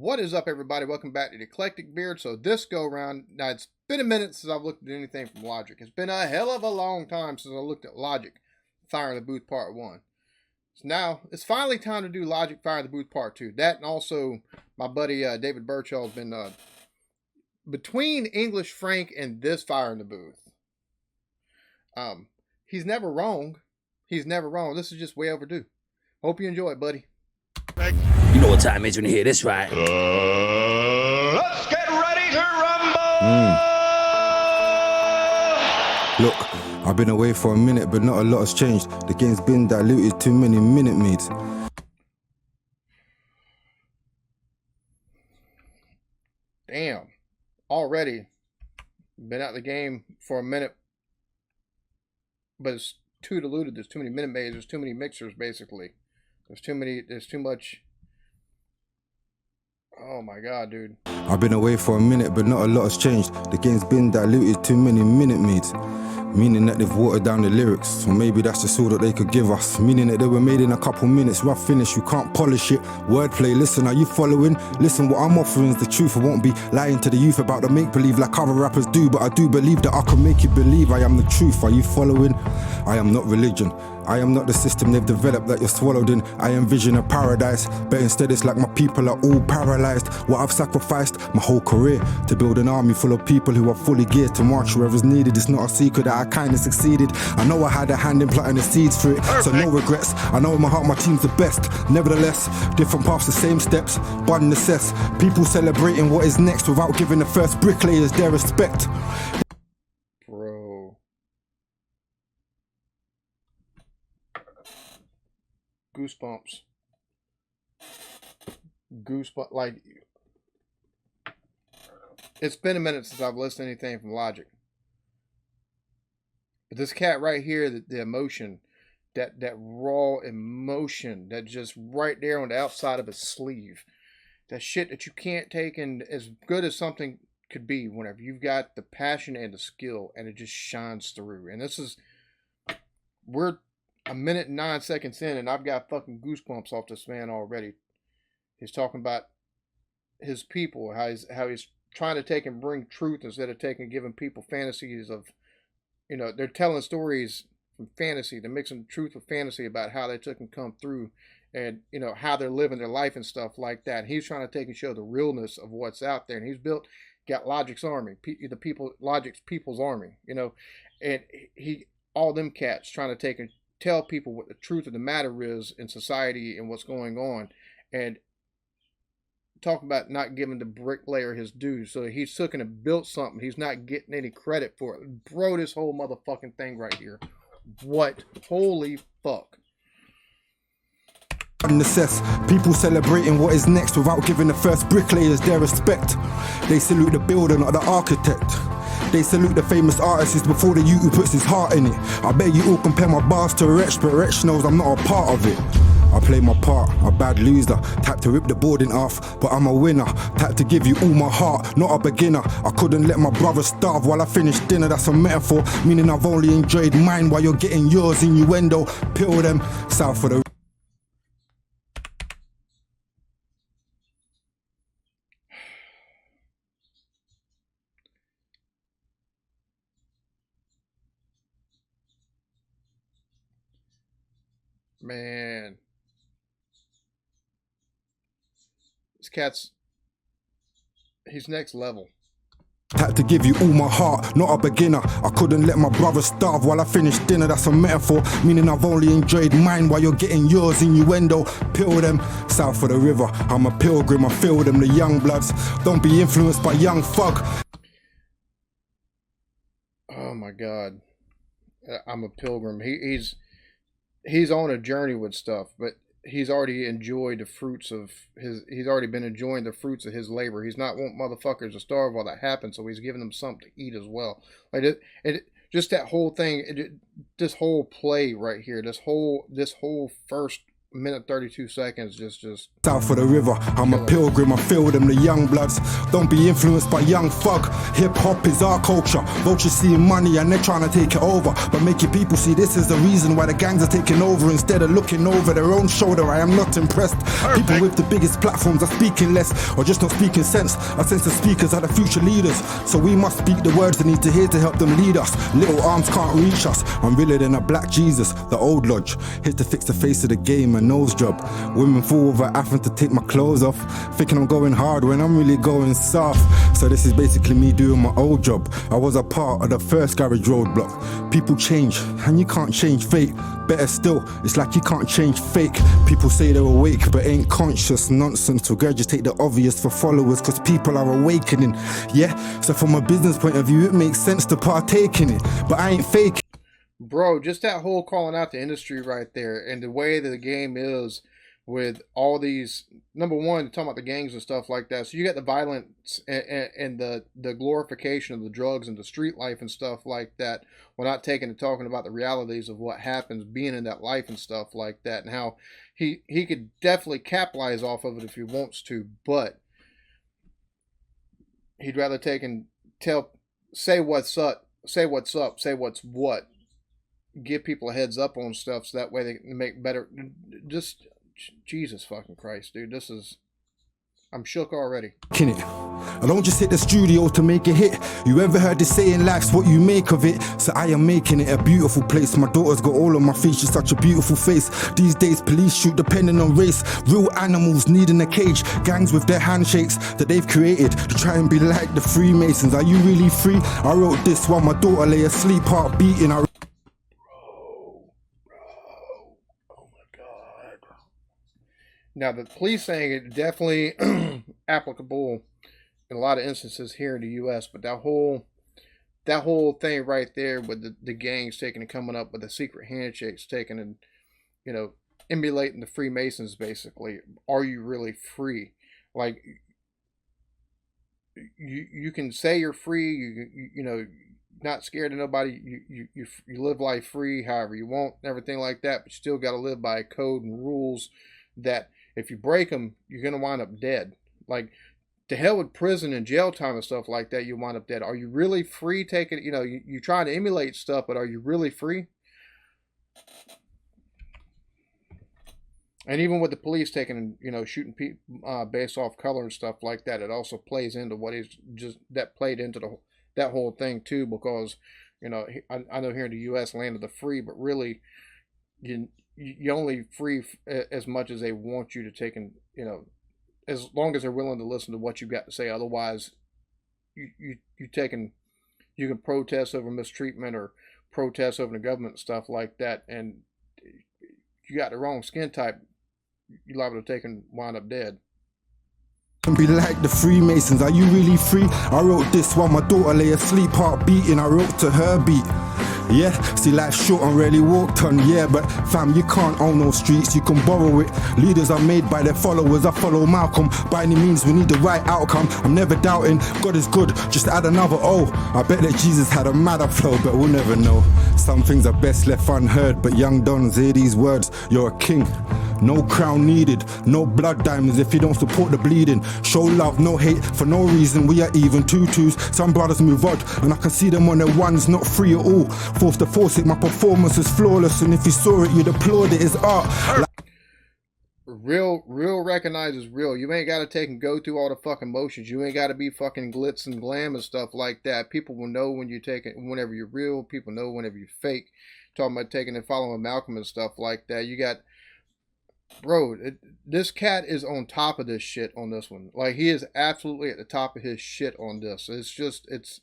What is up, everybody? Welcome back to the Eclectic Beard. So this go around, now it's been a minute since I've looked at anything from Logic. It's been a hell of a long time since I looked at Logic Fire in the Booth Part 1. So now it's finally time to do Logic Fire in the Booth Part 2. That and also my buddy David Birchall has been between English Frank and this Fire in the Booth. He's never wrong. He's never wrong. This is just way overdue. Hope you enjoy it, buddy. You know what time it is when you hear this, right? Let's get ready to rumble! Look, I've been away for a minute, but not a lot has changed. The game's been diluted, too many minute maids. Damn. Already been out of the game for a minute, but it's too diluted. There's too many minute maids. There's too many mixers, basically. There's too much. Oh my god, dude. I've been away for a minute, but not a lot has changed. The game's been diluted, too many minute maids. Meaning that they've watered down the lyrics, or maybe that's just all that they could give us. Meaning that they were made in a couple minutes, rough finish, you can't polish it. Wordplay, listen, are you following? Listen, what I'm offering is the truth. I won't be lying to the youth about the make-believe like other rappers do, but I do believe that I can make you believe I am the truth. Are you following? I am not religion. I am not the system they've developed that you're swallowed in. I envision a paradise, but instead it's like my people are all paralyzed. What I've sacrificed my whole career to build an army full of people who are fully geared to march wherever's needed. It's not a secret that I kinda succeeded. I know I had a hand in planting the seeds for it, so no regrets. I know in my heart my team's the best. Nevertheless, different paths, the same steps, but in the cess. People celebrating what is next without giving the first bricklayers their respect. Bro. Goosebumps. Goosebumps. Like, it's been a minute since I've listened to anything from Logic. But this cat right here, the emotion, that raw emotion, that just right there on the outside of his sleeve, that shit that you can't take, and as good as something could be whenever you've got the passion and the skill, and it just shines through. And this is, we're a minute and 9 seconds in, and I've got fucking goosebumps off this man already. He's talking about his people, how he's trying to take and bring truth instead of giving people fantasies of, you know, they're telling stories from fantasy. They're mixing truth with fantasy about how they took and come through, and you know how they're living their life and stuff like that. And he's trying to take and show the realness of what's out there. And he's got Logic's army, Logic's people's army, you know, and all them cats trying to take and tell people what the truth of the matter is in society and what's going on, and talk about not giving the bricklayer his due. So he's took and built something. He's not getting any credit for it. Bro, this whole motherfucking thing right here. What? Holy fuck. Unassess, people celebrating what is next without giving the first bricklayers their respect. They salute the builder, not the architect. They salute the famous artist before the youth who puts his heart in it. I bet you all compare my bars to Wretch, but Wretch knows I'm not a part of it. I play my part, a bad loser, type to rip the board in half, but I'm a winner, type to give you all my heart, not a beginner. I couldn't let my brother starve while I finished dinner, that's a metaphor, meaning I've only enjoyed mine while you're getting yours. Innuendo, pill them, south of the... Man. This cat's, he's next level. Had to give you all my heart, not a beginner. I couldn't let my brother starve while I finished dinner, that's a metaphor, meaning I've only enjoyed mine while you're getting yours. Innuendo, pill them, south of the river. I'm a pilgrim, I feel them, the young bloods. Don't be influenced by young thug. Oh my god. I'm a pilgrim. He's on a journey with stuff, but he's already enjoyed the fruits of he's already been enjoying the fruits of his labor. He's not want motherfuckers to starve while that happens, so he's giving them something to eat as well. Like just that whole thing, this whole play right here, this whole first minute 32 seconds. Just South of the river, I'm a pilgrim, I feel them, the young bloods. Don't be influenced by young thug. Hip hop is our culture. Vultures seeing money and they're trying to take it over, but making people see this is the reason why the gangs are taking over instead of looking over their own shoulder. I am not impressed. Perfect. People with the biggest platforms are speaking less or just not speaking sense. I sense the speakers are the future leaders, so we must speak the words they need to hear to help them lead us. Little arms can't reach us. I'm realer than a black Jesus, the old lodge. Here to fix the face of the game, a nose job. Women fall without having to take my clothes off, thinking I'm going hard when I'm really going soft. So this is basically me doing my old job. I was a part of the first garage roadblock. People change and you can't change fate. Better still, it's like you can't change fake. People say they're awake but ain't conscious. Nonsense, regurgitate the obvious for followers cause people are awakening. Yeah, so from a business point of view it makes sense to partake in it, but I ain't fake. bro, just that whole calling out the industry right there and the way that the game is with all these, number one, talking about the gangs and stuff like that. So you got the violence and the glorification of the drugs and the street life and stuff like that. We're not taking and talking about the realities of what happens being in that life and stuff like that, and how he could definitely capitalize off of it if he wants to, but he'd rather take and say what's up, say what's what, give people a heads up on stuff so that way they can make better. Just Jesus fucking Christ, dude. This is, I'm shook already. I don't just hit the studio to make a hit. You ever heard the saying, life's what you make of it? So I am making it a beautiful place. My daughter's got all on my face, she's such a beautiful face. These days police shoot depending on race. Real animals needing a cage. Gangs with their handshakes that they've created to try and be like the Freemasons. Are you really free? I wrote this while my daughter lay asleep, heart beating. Now, the police saying it definitely applicable in a lot of instances here in the U.S., but that whole thing right there with the gangs taking and coming up with the secret handshakes, taking and, you know, emulating the Freemasons, basically. Are you really free? Like, you can say you're free, you know, not scared of nobody, you live life free however you want, everything like that, but you still got to live by a code and rules that if you break them, you're going to wind up dead. Like, to hell with prison and jail time and stuff like that, you wind up dead. Are you really free taking, you know, you try to emulate stuff, but are you really free? And even with the police taking, you know, shooting people based off color and stuff like that, it also plays into what is just, that played into that whole thing too, because, you know, I know here in the U.S., land of the free, but really, you only free as much as they want you to take, and, you know, as long as they're willing to listen to what you got to say. Otherwise, you can protest over mistreatment or protest over the government and stuff like that, and you got the wrong skin type, you're liable to take and wind up dead. Be like the Freemasons, are you really free? I wrote this while my daughter lay asleep, heart beating. I wrote to her beat. Yeah, see, life's short and rarely walked on, yeah, but fam, you can't own no streets, you can borrow it. Leaders are made by their followers, I follow Malcolm. By any means, we need the right outcome. I'm never doubting, God is good, just add another O. I bet that Jesus had a madder flow, but we'll never know. Some things are best left unheard, but young dons, hear these words, you're a king. No crown needed, no blood diamonds if you don't support the bleeding. Show love, no hate, for no reason, we are even tutus. Some brothers move odd, and I can see them on their ones, not free at all. Forced to force it, my performance is flawless, and if you saw it, you'd applaud it, it's art. Real recognizes real. You ain't got to take and go through all the fucking motions. You ain't got to be fucking glitz and glam and stuff like that. People will know when you take it, whenever you're real. People know whenever you're fake. Talking about taking and following Malcolm and stuff like that. You got, bro, this cat is on top of this shit on this one. Like, he is absolutely at the top of his shit on this. It's just, it's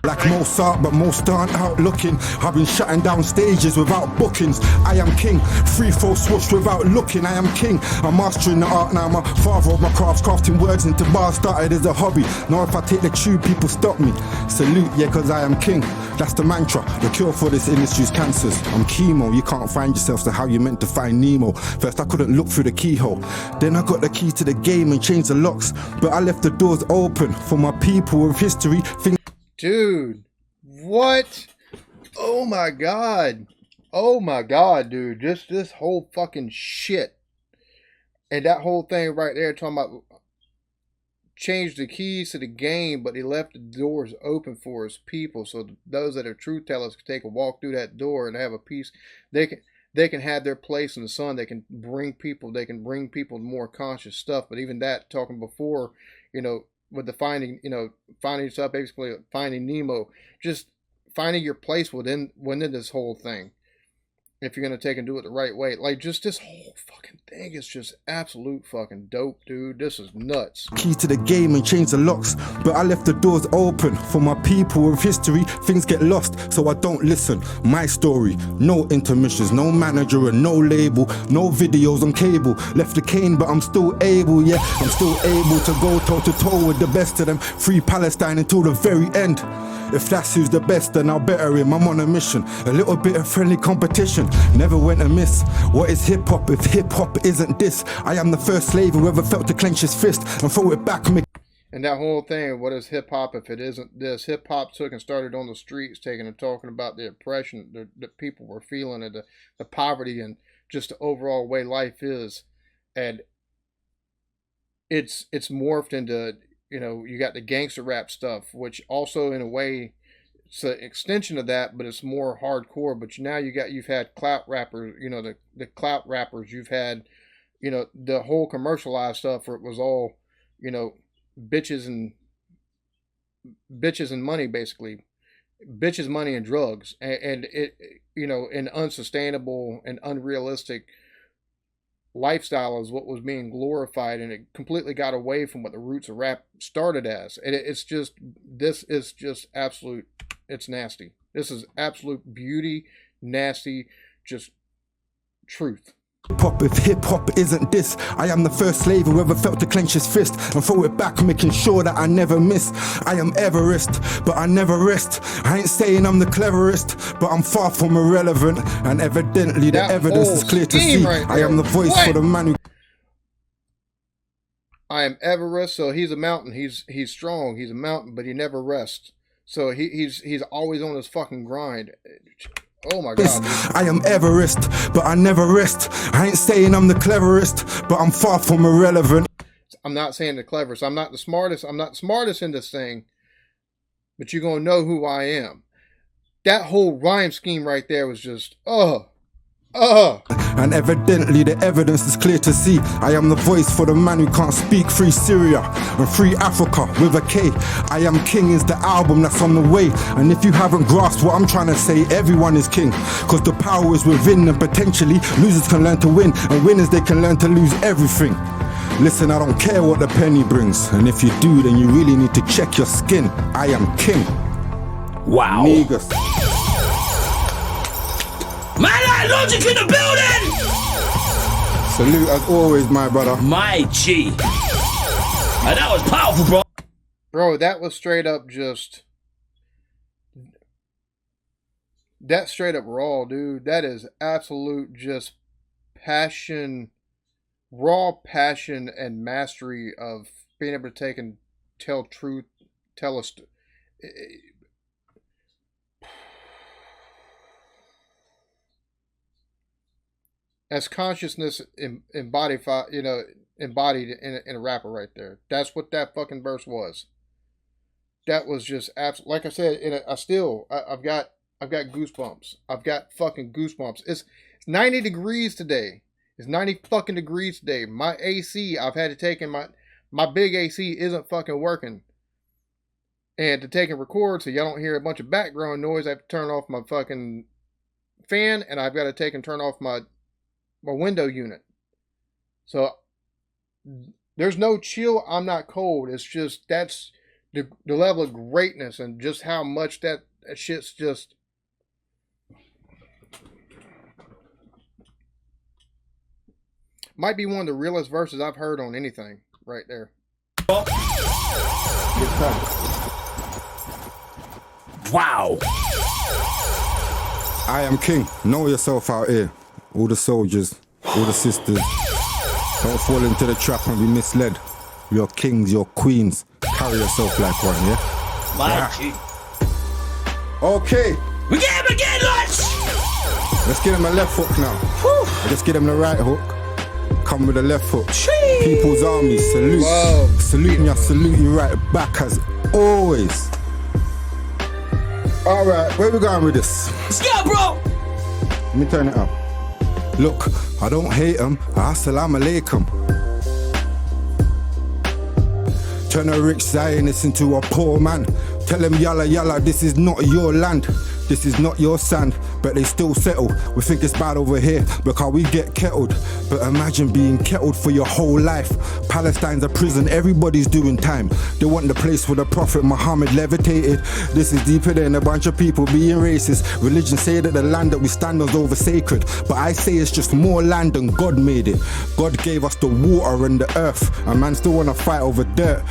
like most art, but most aren't out looking. I've been shutting down stages without bookings. I am king, free throw swoosh without looking. I am king, I'm mastering the art now. I'm a father of my crafts, crafting words into bars. Started as a hobby, now if I take the tube, people stop me. Salute, yeah, cause I am king. That's the mantra, the cure for this industry's cancers. I'm chemo, you can't find yourself, so how you meant to find Nemo? First I couldn't look through the keyhole, then I got the key to the game and changed the locks. But I left the doors open for my people with history. dude, what? Oh my God. Oh my God, dude. Just this whole fucking shit. And that whole thing right there talking about changed the keys to the game, but he left the doors open for his people. So those that are truth tellers can take a walk through that door and have a peace. They can have their place in the sun. They can bring people more conscious stuff. But even that, talking before, with the finding stuff, basically finding Nemo, just finding your place within this whole thing. If you're going to take and do it the right way. Like, just this whole fucking thing is just absolute fucking dope, dude. This is nuts. Key to the game and change the locks, but I left the doors open for my people with history. Things get lost, so I don't listen. My story, no intermissions, no manager and no label, no videos on cable. Left the cane, but I'm still able, yeah. I'm still able to go toe to toe with the best of them. Free Palestine until the very end. If that's who's the best, then I'll better him. I'm on a mission, a little bit of friendly competition. Never went amiss. What is hip hop if hip hop isn't this? I am the first slave who ever felt to clench his fist and throw it back. And that whole thing, what is hip hop if it isn't this? Hip hop took and started on the streets, taking and talking about the oppression that people were feeling, and the poverty, and just the overall way life is. And it's morphed into, you got the gangster rap stuff, which also in a way it's an extension of that, but it's more hardcore. But now you've had clout rappers, the clout rappers. You've had, the whole commercialized stuff where it was all, bitches and money, basically, bitches, money, and drugs, and it, an unsustainable and unrealistic lifestyle is what was being glorified, and it completely got away from what the roots of rap started as. And this is just absolute, it's nasty. This is absolute beauty, nasty, just truth. Pop if hip hop isn't this. I am the first slave who ever felt to clench his fist and throw it back, making sure that I never miss. I am Everest, but I never rest. I ain't saying I'm the cleverest, but I'm far from irrelevant. And evidently the evidence is clear to see. Right, I am the voice for the man who... I am Everest, so he's a mountain. He's strong. He's a mountain, but he never rests. So he's always on his fucking grind. Oh my God. I am Everest, but I never rest. I ain't saying I'm the cleverest, but I'm far from irrelevant. I'm not saying the cleverest. I'm not the smartest. I'm not smartest in this thing, but you're going to know who I am. That whole rhyme scheme right there was just, And evidently the evidence is clear to see. I am the voice for the man who can't speak. Free Syria and free Africa with a K. I Am King is the album that's on the way. And if you haven't grasped what I'm trying to say, everyone is king. Cause the power is within, and potentially losers can learn to win, and winners, they can learn to lose everything. Listen, I don't care what the penny brings, and if you do, then you really need to check your skin. I am king. Wow. Niggas. Man, like Logic in the building! Salute as always, my brother. My G. And that was powerful, bro. Bro, that was straight up just... That straight up raw, dude. That is absolute just passion, raw passion and mastery of being able to take and tell truth, tell us... As consciousness embodied in a rapper right there. That's what that fucking verse was. That was just absolutely, like I said. I've got goosebumps. I've got fucking goosebumps. It's 90 degrees today. It's 90 fucking degrees today. My AC, I've had to take in my big AC isn't fucking working. And to take and record so y'all don't hear a bunch of background noise, I have to turn off my fucking fan, and I've got to take and turn off my window unit. So there's no chill. I'm not cold. It's just, that's the level of greatness and just how much that shit's just... Might be one of the realest verses I've heard on anything right there. Wow. I am king. Know yourself out here. All the soldiers, all the sisters. Don't fall into the trap and be misled. You're kings, you're queens. Carry yourself like one, yeah? My G. Okay. We get him again, lads! Let's get him a left hook now. Let's get him the right hook. Come with a left hook. People's Army, salute. Whoa. Salute me, I salute you right back as always. Alright, where we going with this? Let's go, bro. Let me turn it up. Look, I don't hate them. Assalamu alaikum. Turn a rich Zionist into a poor man. Tell them yalla yalla, this is not your land. This is not your sand, but they still settle. We think it's bad over here because we get kettled. But imagine being kettled for your whole life. Palestine's a prison, everybody's doing time. They want the place where the Prophet Muhammad levitated. This is deeper than a bunch of people being racist. Religion say that the land that we stand on is over sacred. But I say it's just more land than God made it. God gave us the water and the earth. A man still wanna fight over dirt.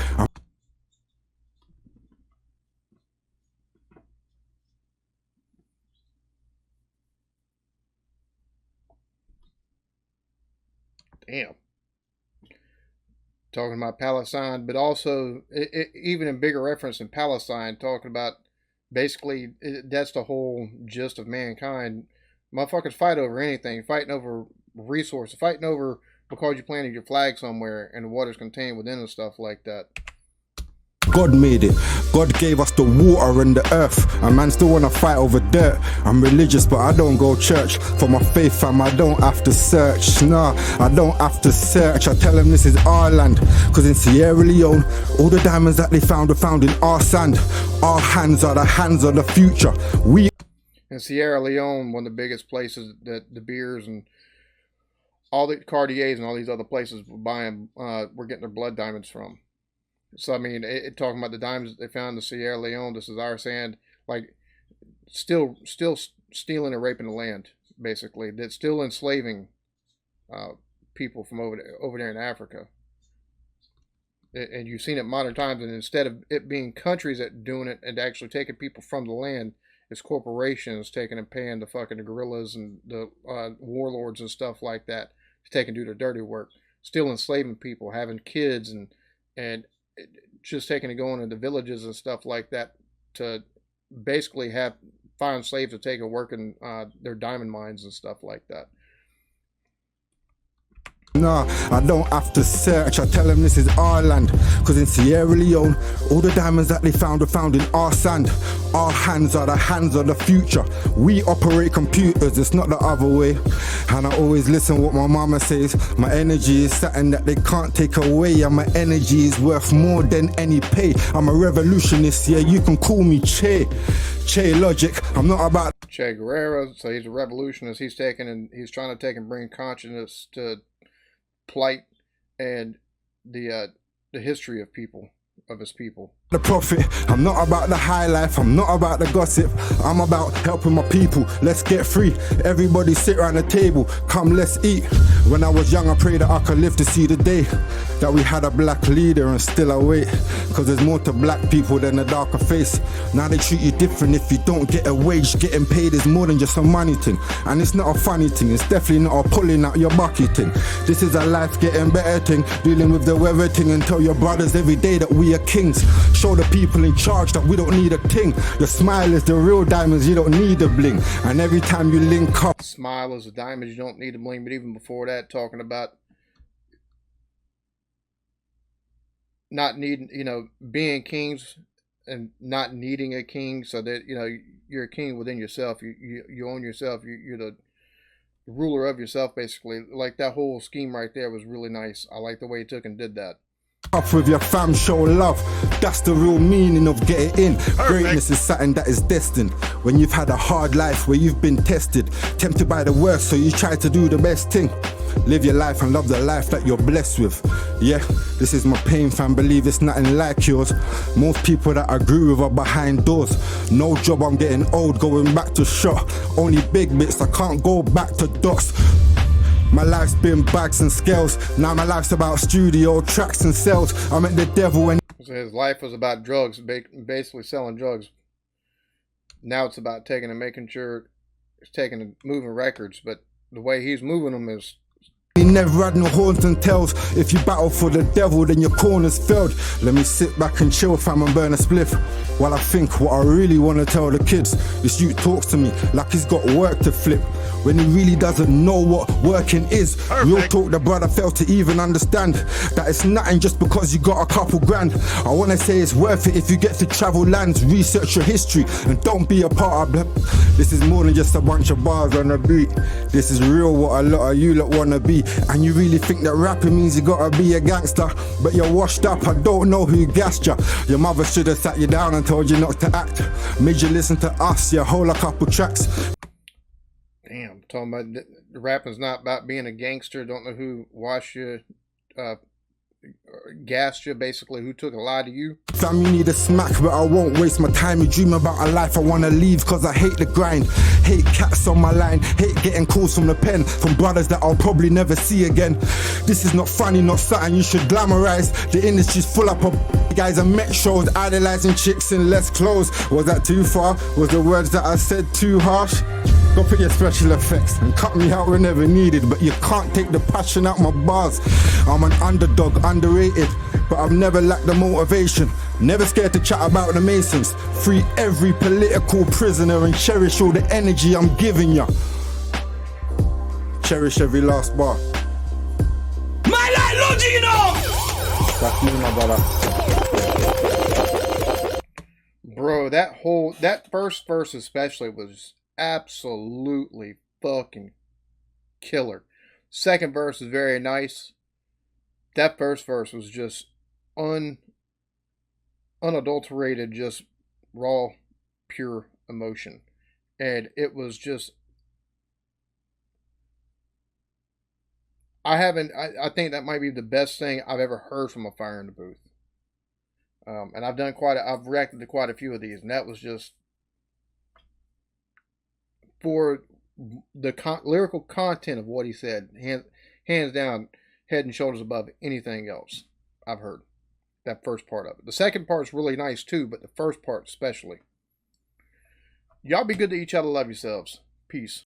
Damn. Talking about Palestine, but also even in bigger reference in Palestine, talking about basically that's the whole gist of mankind. Motherfuckers fight over anything, fighting over resources, fighting over because you planted your flag somewhere and the water's contained within and stuff like that. God made it. God gave us the water and the earth. A man still wanna fight over dirt. I'm religious, but I don't go church. For my faith, fam, I don't have to search. Nah, I don't have to search. I tell them this is our land. Cause in Sierra Leone, all the diamonds that they found were found in our sand. Our hands are the hands of the future. We in Sierra Leone, one of the biggest places that the beers and all the Cartiers and all these other places were getting their blood diamonds from. So, I mean, talking about the diamonds that they found in Sierra Leone, this is our sand, like, still stealing and raping the land, basically. That's still enslaving people from over there in Africa. And you've seen it modern times, and instead of it being countries that are doing it and actually taking people from the land, it's corporations taking and paying the fucking guerrillas and the warlords and stuff like that to take and do their dirty work. Still enslaving people, having kids and just taking and going into villages and stuff like that to basically find slaves to take and work in their diamond mines and stuff like that. Nah, I don't have to search. I tell them this is our land. Cause in Sierra Leone, all the diamonds that they found were found in our sand. Our hands are the hands of the future. We operate computers, it's not the other way. And I always listen what my mama says. My energy is something that they can't take away. And my energy is worth more than any pay. I'm a revolutionist, yeah, you can call me Che Logic. I'm not about Che Guevara, so he's a revolutionist. He's trying to take and bring consciousness to plight and the history of his people. The prophet, I'm not about the high life, I'm not about the gossip, I'm about helping my people. Let's get free, everybody sit around the table, come let's eat. When I was young I prayed that I could live to see the day that we had a black leader, and still I wait, cause there's more to black people than a darker face. Now they treat you different if you don't get a wage. Getting paid is more than just a money thing, and it's not a funny thing, it's definitely not a pulling out your bucket thing. This is a life getting better thing, dealing with the weather thing, and tell your brothers every day that we are kings. Show the people in charge that we don't need a ting. Your smile is the real diamonds, you don't need a bling. And every time you link up, smile is a diamond, you don't need a bling. But even before that, talking about not needing, being kings and not needing a king, so that you're a king within yourself. You own yourself. You're the ruler of yourself, basically. Like that whole scheme right there was really nice. I like the way he took and did that. Off with your fam, show love. That's the real meaning of getting in. Perfect. Greatness is something that is destined. When you've had a hard life where you've been tested, tempted by the worst, so you try to do the best thing. Live your life and love the life that you're blessed with. Yeah, this is my pain, fam. Believe it's nothing like yours. Most people that I grew with are behind doors. No job, I'm getting old, going back to shop. Only big bits, I can't go back to dots. My life's been bags and scales. Now my life's about studio tracks and sales. I met the devil and so his life was about drugs, basically selling drugs. Now it's about taking and making sure it's taking and moving records, but the way he's moving them is He never had no horns and tails. If you battle for the devil, then your corner's failed. Let me sit back and chill, fam, and burn a spliff while I think what I really want to tell the kids. This youth talks to me like he's got work to flip when he really doesn't know what working is. Real talk, the brother failed to even understand that it's nothing just because you got a couple grand. I want to say it's worth it if you get to travel lands, research your history, and don't be a part of this is more than just a bunch of bars on a beat. This is real what a lot of you lot want to be. And you really think that rapping means you gotta be a gangster, but you're washed up. I don't know who gassed you. Your mother should have sat you down and told you not to act. Made you listen to us, you hold a couple tracks. Damn, talking about the rapping's not about being a gangster. Don't know who washed you, gassed you, basically, who took a lie to you. Fam, you need a smack, but I won't waste my time. You dream about a life I wanna leave, cause I hate the grind. Hate cats on my line, hate getting calls from the pen, from brothers that I'll probably never see again. This is not funny, not something you should glamorize. The industry's full up of guys and met shows, idolizing chicks in less clothes. Was that too far? Was the words that I said too harsh? Go put your special effects and cut me out whenever needed, but you can't take the passion out my bars. I'm an underdog, underrated, but I've never lacked the motivation. Never scared to chat about the Masons. Free every political prisoner and cherish all the energy I'm giving ya. Cherish every last bar. My life, Lugino! That's me, my brother. Bro, that first verse especially was absolutely fucking killer. Second verse is very nice. That first verse was just unadulterated, just raw, pure emotion. And it was just, I think that might be the best thing I've ever heard from a Fire in the Booth. And I've reacted to quite a few of these, and that was just, for the lyrical content of what he said, hands down, head and shoulders above anything else I've heard. That first part of it. The second part's really nice too, but the first part especially. Y'all be good to each other. Love yourselves. Peace.